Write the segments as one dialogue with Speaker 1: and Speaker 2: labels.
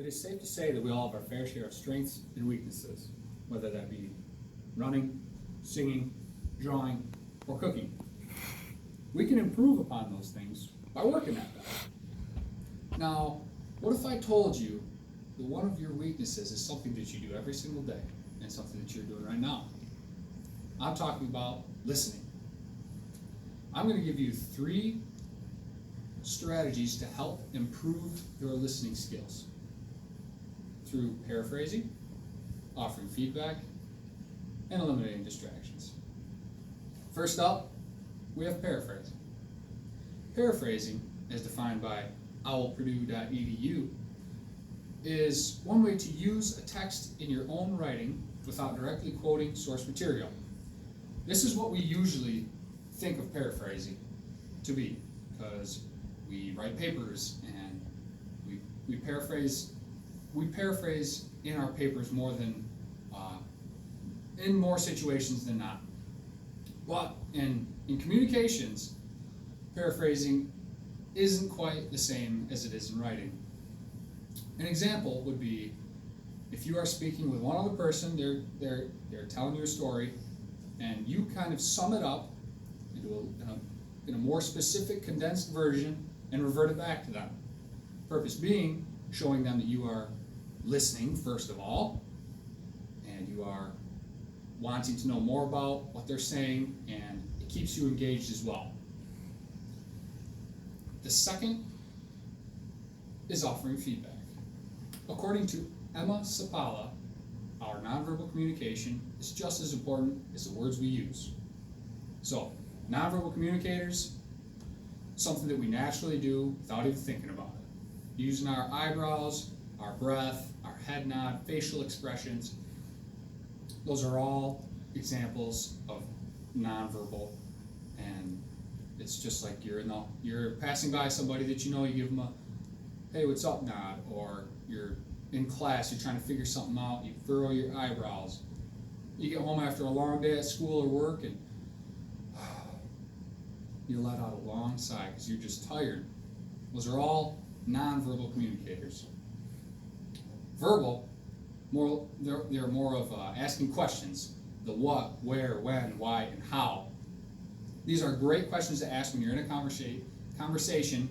Speaker 1: It is safe to say that we all have our fair share of strengths and weaknesses, whether that be running, singing, drawing, or cooking. We can improve upon those things by working at them. Now, what if I told you that one of your weaknesses is something that you do every single day and something that you're doing right now? I'm talking about listening. I'm going to give you 3 strategies to help improve your listening skills through paraphrasing, offering feedback, and eliminating distractions. First up, we have paraphrasing. Paraphrasing, as defined by owlpurdue.edu, is one way to use a text in your own writing without directly quoting source material. This is what we usually think of paraphrasing to be, because we write papers and we paraphrase in our papers more than in more situations than not. But in communications, paraphrasing isn't quite the same as it is in writing. An example would be if you are speaking with one other person, they're telling you a story, and you kind of sum it up in a more specific, condensed version and revert it back to them. Purpose being, showing them that you are listening, first of all, and you are wanting to know more about what they're saying, and it keeps you engaged as well. The second is offering feedback. According to Emma Sapala, our nonverbal communication is just as important as the words we use. So, nonverbal communicators, something that we naturally do without even thinking about it. Using our eyebrows, our breath, our head nod, facial expressions, those are all examples of nonverbal. And it's just like you're passing by somebody that you know, you give them a hey, what's up nod, or you're in class, you're trying to figure something out, you furrow your eyebrows. You get home after a long day at school or work and you let out a long sigh because you're just tired. Those are all nonverbal communicators. Verbal, they're more of asking questions. The what, where, when, why, and how. These are great questions to ask when you're in a conversation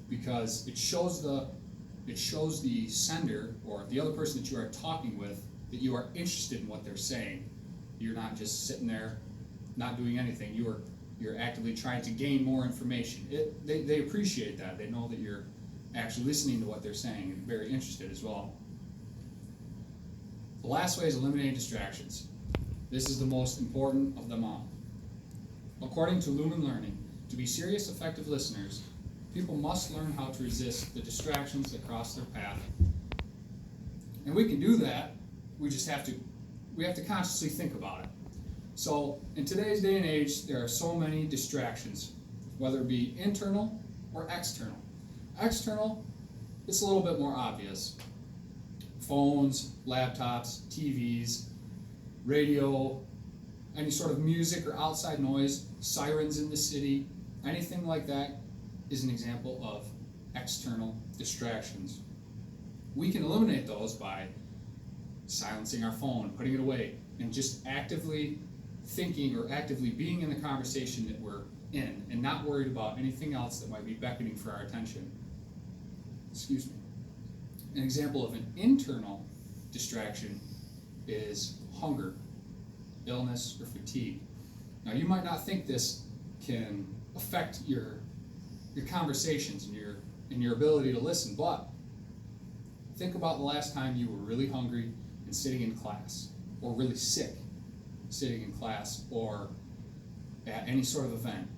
Speaker 1: because it shows the sender or the other person that you are talking with that you are interested in what they're saying. You're not just sitting there not doing anything. You're actively trying to gain more information. They appreciate that. They know that you're actually listening to what they're saying and very interested as well. The last way is eliminating distractions. This is the most important of them all. According to Lumen Learning, to be serious, effective listeners, people must learn how to resist the distractions that cross their path. And we can do that. We have to consciously think about it. So in today's day and age, there are so many distractions, whether it be internal or external. External, it's a little bit more obvious. Phones, laptops, TVs, radio, any sort of music or outside noise, sirens in the city, anything like that is an example of external distractions. We can eliminate those by silencing our phone, putting it away, and just actively thinking or actively being in the conversation that we're in and not worried about anything else that might be beckoning for our attention. Excuse me. An example of an internal distraction is hunger, illness, or fatigue. Now, you might not think this can affect your conversations and your ability to listen, but think about the last time you were really hungry and sitting in class, or really sick sitting in class, or at any sort of event.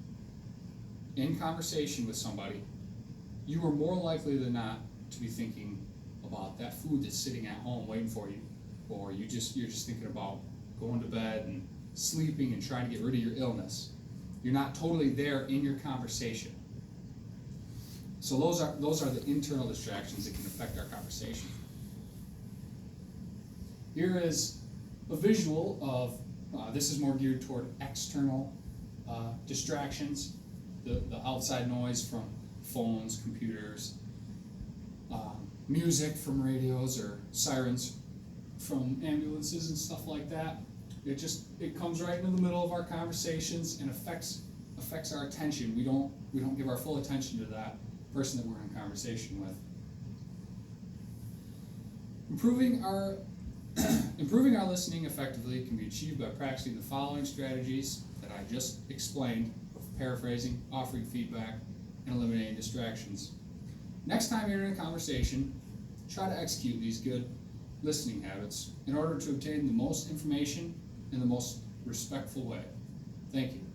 Speaker 1: In conversation with somebody, you are more likely than not to be thinking about that food that's sitting at home waiting for you, or you're just thinking about going to bed and sleeping and trying to get rid of your illness. You're not totally there in your conversation. So those are the internal distractions that can affect our conversation. Here is a visual of, this is more geared toward external distractions, the outside noise from phones, computers. music from radios or sirens from ambulances and stuff like that. It comes right into the middle of our conversations and affects our attention. We don't give our full attention to that person that we're in conversation with. Improving our listening effectively can be achieved by practicing the following strategies that I just explained: paraphrasing, offering feedback, and eliminating distractions. Next time you're in a conversation, try to execute these good listening habits in order to obtain the most information in the most respectful way. Thank you.